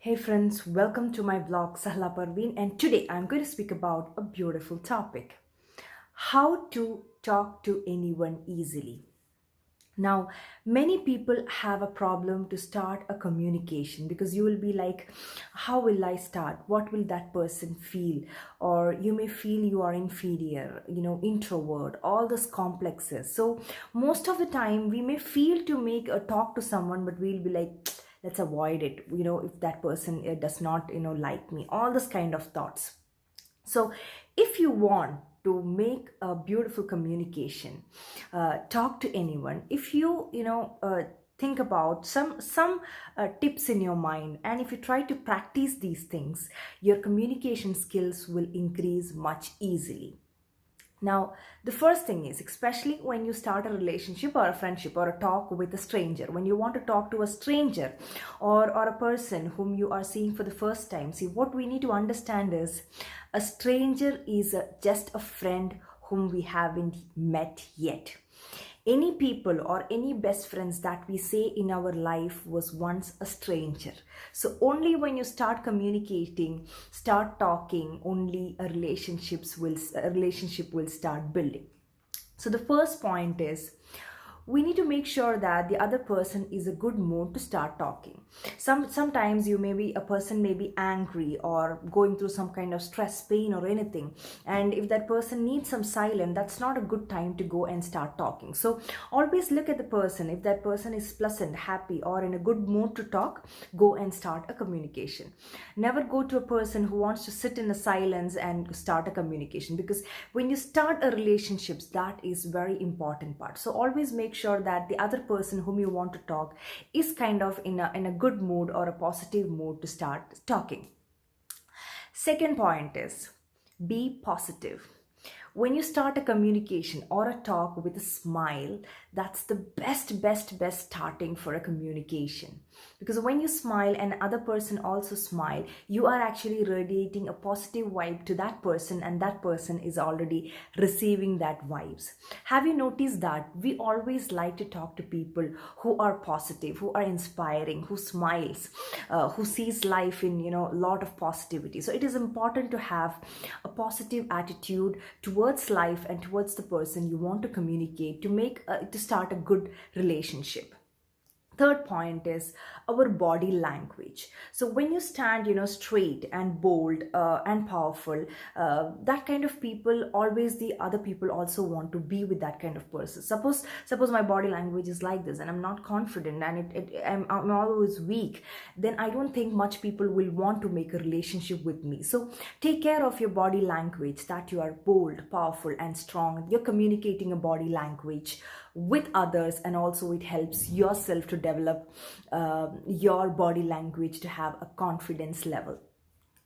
Hey friends, welcome to my blog Sahla Parveen, and today I'm going to speak about a beautiful topic: how to talk to anyone easily. Now, many people have a problem to start a communication because you will be like, how will I start? What will that person feel? Or you may feel you are inferior, introvert, all those complexes. So, most of the time, we may feel to make a talk to someone, but we'll be like, let's avoid it, if that person does not, like me, all this kind of thoughts. So, if you want to make a beautiful communication, talk to anyone. If think about some tips in your mind, and if you try to practice these things, your communication skills will increase much easily. Now, the first thing is, especially when you start a relationship or a friendship or a talk with a stranger, when you want to talk to a stranger or a person whom you are seeing for the first time, see, what we need to understand is a stranger is just a friend whom we haven't met yet. Any people or any best friends that we say in our life was once a stranger. So only when you start communicating, start talking, only a relationship will start building. So the first point is, we need to make sure that the other person is a good mood to start talking. Sometimes you may be a person may be angry or going through some kind of stress, pain, or anything, and if that person needs some silence, that's not a good time to go and start talking. So always look at the person. If that person is pleasant, happy, or in a good mood to talk, go and start a communication. Never go to a person who wants to sit in a silence and start a communication, because when you start a relationships, that is very important part. So always make sure that the other person whom you want to talk is kind of in a good mood or a positive mood to start talking. Second point is, be positive. When you start a communication or a talk with a smile, that's the best starting for a communication. Because when you smile and other person also smile, you are actually radiating a positive vibe to that person, and that person is already receiving that vibes. Have you noticed that we always like to talk to people who are positive, who are inspiring, who smiles, who sees life in a lot of positivity. So it is important to have a positive attitude towards life and towards the person you want to communicate, to start a good relationship. Third point is our body language. So when you stand straight and bold and powerful, that kind of people, always the other people also want to be with that kind of person. Suppose my body language is like this and I'm not confident, and I'm always weak, then I don't think much people will want to make a relationship with me. So take care of your body language, that you are bold, powerful, and strong. You're communicating a body language with others, and also it helps yourself to develop your body language to have a confidence level.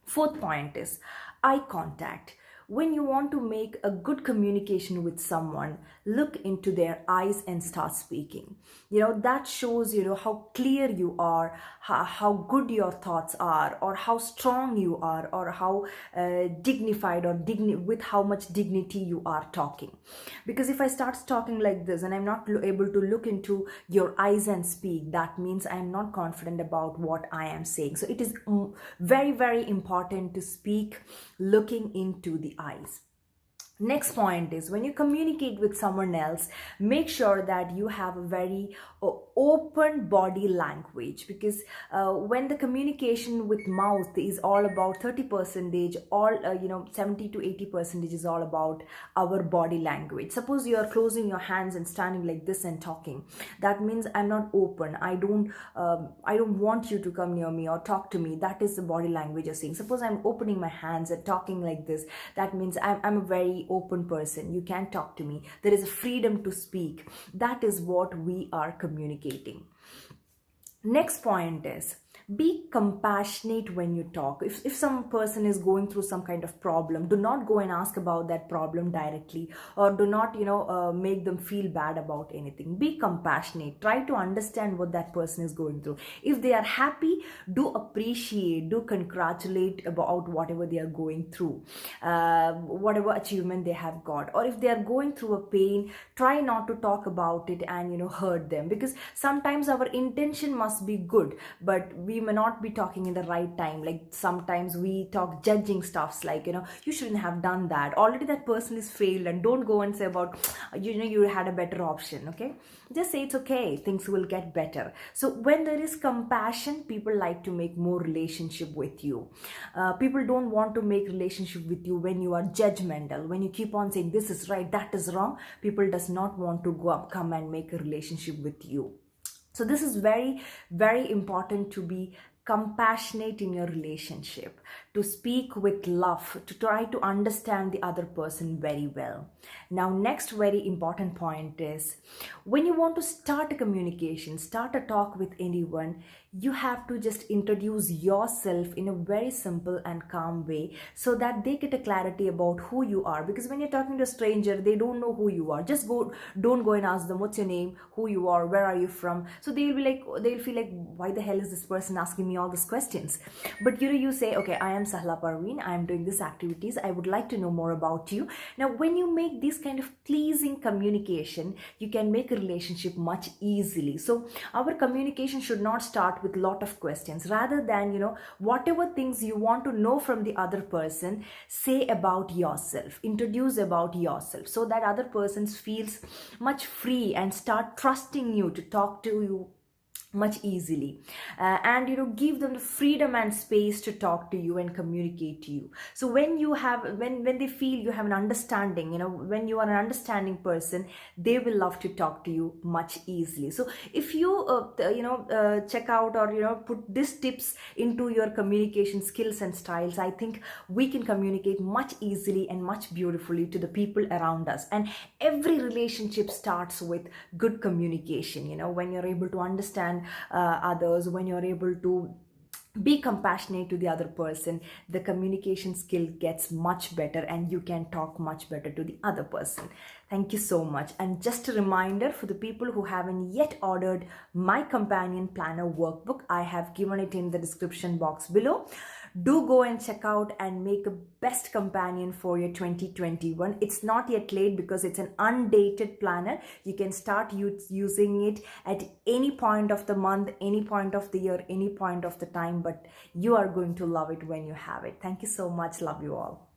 Fourth point is eye contact. When you want to make a good communication with someone, look into their eyes and start speaking. That shows how clear you are, how good your thoughts are, or how strong you are, or how dignified or with how much dignity you are talking. Because if I start talking like this and I'm not able to look into your eyes and speak, that means I'm not confident about what I am saying. So it is very important to speak looking into the eyes. Next point is, when you communicate with someone else, make sure that you have a very open body language, because when the communication with mouth is all about 30%, all 70 to 80% is all about our body language. Suppose you are closing your hands and standing like this and talking, that means I'm not open. I don't want you to come near me or talk to me. That is the body language you're saying. Suppose I'm opening my hands and talking like this, that means I'm a very open person. You can talk to me. There is a freedom to speak. That is what we are communicating. Next point is, be compassionate when you talk. If some person is going through some kind of problem, do not go and ask about that problem directly, or do not make them feel bad about anything. Be compassionate. Try to understand what that person is going through. If they are happy, do appreciate, do congratulate about whatever they are going through, whatever achievement they have got. Or if they are going through a pain, try not to talk about it and hurt them, because sometimes our intention must be good, but we we may not be talking in the right time. Like sometimes we talk judging stuffs like, you shouldn't have done that. Already that person is failed, and don't go and say about, you had a better option. Okay, just say it's okay, things will get better. So when there is compassion, people like to make more relationship with you. People don't want to make relationship with you when you are judgmental, when you keep on saying this is right, that is wrong. People does not want to go up, come and make a relationship with you. So this is very, very important to be compassionate in your relationship, to speak with love, to try to understand the other person very well. Now, next very important point is, when you want to start a communication, start a talk with anyone, you have to just introduce yourself in a very simple and calm way so that they get a clarity about who you are. Because when you're talking to a stranger, they don't know who you are. Don't go and ask them what's your name, who you are, where are you from. So they'll feel like, why the hell is this person asking me all these questions? But you say, okay, I am Sahla Parveen, I am doing these activities, I would like to know more about you. Now, when you make this kind of pleasing communication, you can make a relationship much easily. So our communication should not start with lot of questions. Rather than, whatever things you want to know from the other person, say about yourself, introduce about yourself, so that other person feels much free and start trusting you to talk to you much easily, and give them the freedom and space to talk to you and communicate to you. So when they feel you have an understanding, when you are an understanding person, they will love to talk to you much easily. So if you check out or put these tips into your communication skills and styles, I think we can communicate much easily and much beautifully to the people around us. And every relationship starts with good communication. When you're able to understand others, when you're able to be compassionate to the other person, the communication skill gets much better and you can talk much better to the other person. Thank you so much. And just a reminder for the people who haven't yet ordered my companion planner workbook, I have given it in the description box below. Do go and check out and make a best companion for your 2021. It's not yet late because it's an undated planner. You can start using it at any point of the month, any point of the year, any point of the time, but you are going to love it when you have it. Thank you so much. Love you all.